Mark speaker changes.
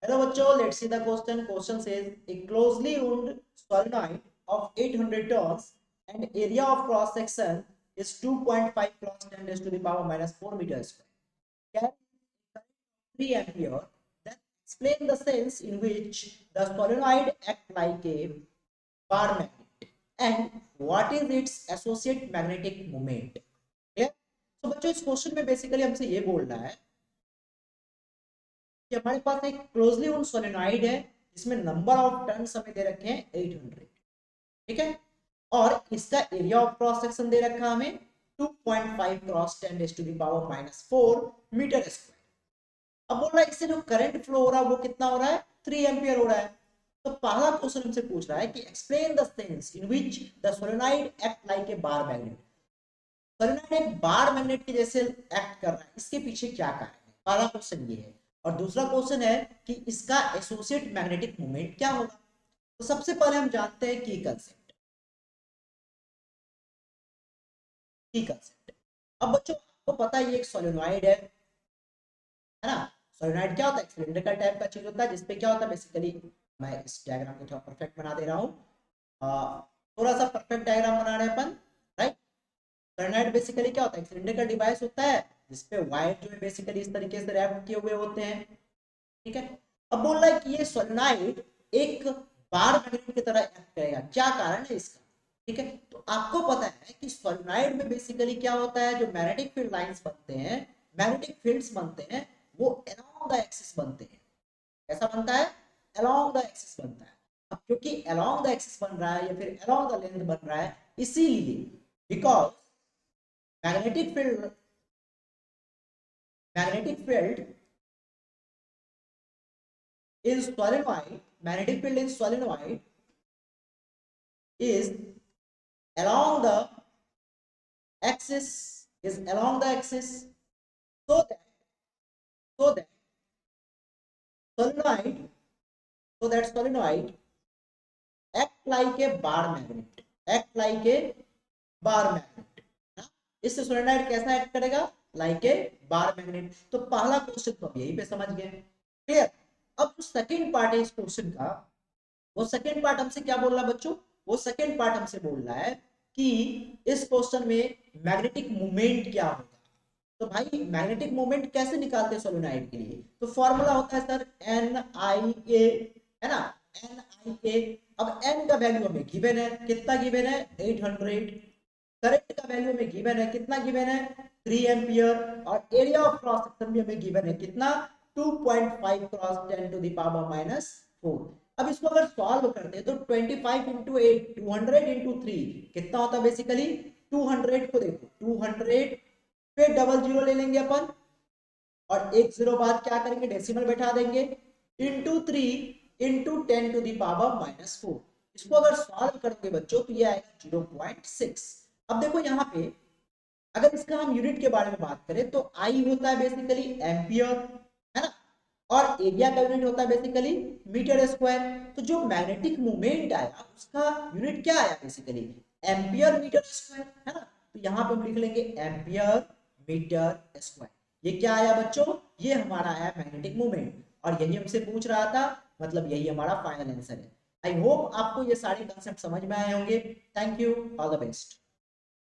Speaker 1: Hello बच्चों, let's see the question. Question says a closely wound solenoid of 800 tons and area of cross section is 2.5 cross 10 raised to the power minus 4 meters square. Carry 3 ampere. Then explain the sense in which the solenoid act like a bar magnet and what is its associate magnetic moment. Clear? So बच्चों इस question में basically हमसे ये बोल रहा है कि हमारे पास एक क्लोजली वुंड सोलेनॉइड है जिसमें नंबर ऑफ टर्न्स हमें दे रखे हैं 800, ठीक है, और इसका एरिया ऑफ क्रॉस सेक्शन दे रखा है हमें 2.5 cross 10 raise to the power -4 metre square. अब बोल रहा है इससे जो करंट फ्लो हो रहा है वो कितना हो रहा है, 3 एम्पियर हो रहा है। तो पहला क्वेश्चन हमसे पूछ रहा है कि explain the sense in which the solenoid act like a bar magnet. Solenoid एक बार मैग्नेट के जैसे एक्ट कर रहा है, इसके पीछे क्या कारण है, पहला क्वेश्चन ये है। और दूसरा क्वेश्चन है कि इसका एसोसिएट मैग्नेटिक मोमेंट क्या होगा। तो सबसे पहले हम जानते हैं की कंसेप्ट। अब बच्चों आपको पता है ये एक सोलेनॉइड है ना। सोलेनॉइड क्या होता है, सिलिंड्रिकल टाइप का चीज होता है जिसपे क्या होता है बेसिकली, मैं इस डायग्राम को थोड़ा परफेक्ट बना दे रहा हूँ, थोड़ा सा परफेक्ट डायग्राम बना रहे हैं अपन, राइट। सोलेनॉइड बेसिकली क्या होता है, सिलिंड्रिकल डिवाइस होता है जिसपे वायर जो है बेसिकली इस तरीके से रैप किए हुए होते हैं, ठीक है। अब बोल रहा है कि ये सोलेनॉइड एक बार मैग्नेट की तरह एक्ट करेगा, क्या कारण है इसका, ठीक है। तो आपको पता है कि सोलेनॉइड में बेसिकली क्या होता है, जो मैग्नेटिक फील्ड लाइंस बनते हैं, मैग्नेटिक फील्ड्स बनते हैं, वो अलोंग द एक्सिस बनते हैं। कैसा बनता है, अलोंग द एक्सिस बनता है। अब क्योंकि अलोंग द एक्सिस बन रहा है या फिर अलोंग द लेंथ बन रहा है, इसीलिए because magnetic field magnetic field in solenoid, magnetic field in solenoid is along the axis, so that solenoid solenoid act like a bar magnet ना। इससे सोलेनॉइड कैसा एक्ट करेगा, लाइक ए बार मैग्नेट। तो पहला क्वेश्चन तो हम यहीं पे समझ गए, क्लियर। अब जो सेकंड पार्ट है इस क्वेश्चन का, वो सेकंड पार्ट हमसे क्या बोल रहा है बच्चों, वो सेकंड पार्ट हमसे बोल रहा है कि इस क्वेश्चन में मैग्नेटिक मोमेंट क्या होगा। तो भाई मैग्नेटिक मोमेंट कैसे निकालते हैं सोलेनॉइड के लिए, तो फॉर्मूला होता है सर NIA, है ना, NIA। अब n का वैल्यू हमें गिवन है, कितना गिवन है 800, करंट का वैल्यू हमें गिवन है, कितना गिवन है 3 एम्पियर, और एरिया ऑफ क्रॉस सेक्शन भी हमें गिवन है, कितना 2.5 क्रॉस 10 टू द पावर -4। अब इसको अगर सॉल्व करते हैं तो 25 इंटू 8 200 इंटू 3 कितना होता है बेसिकली 200 को देखो 200 पे डबल जीरो ले लेंगे अपन, और एक जीरो बाद क्या करेंगे डेसिमल बैठा देंगे, into 3 into 10 to the power -4। इसको अगर सॉल्व करोगे बच्चों तो ये आएगा 0.6। अब देखो यहाँ पे अगर इसका हम यूनिट के बारे में बात करें तो आई होता है बेसिकली एम्पियर, है ना, और एरिया का यूनिट होता है बेसिकली मीटर स्क्वायर। तो जो मैग्नेटिक मोमेंट आया उसका यूनिट क्या आया बेसिकली एम्पियर मीटर स्क्वायर, है ना। तो यहाँ पे हम लिख लेंगे एम्पियर मीटर स्क्वायर। ये क्या आया बच्चों, ये हमारा आया मैग्नेटिक मोमेंट, और यही हमसे पूछ रहा था, मतलब यही हमारा फाइनल आंसर है। आई होप आपको ये सारे कंसेप्ट समझ में आए होंगे। Thank you, all the best.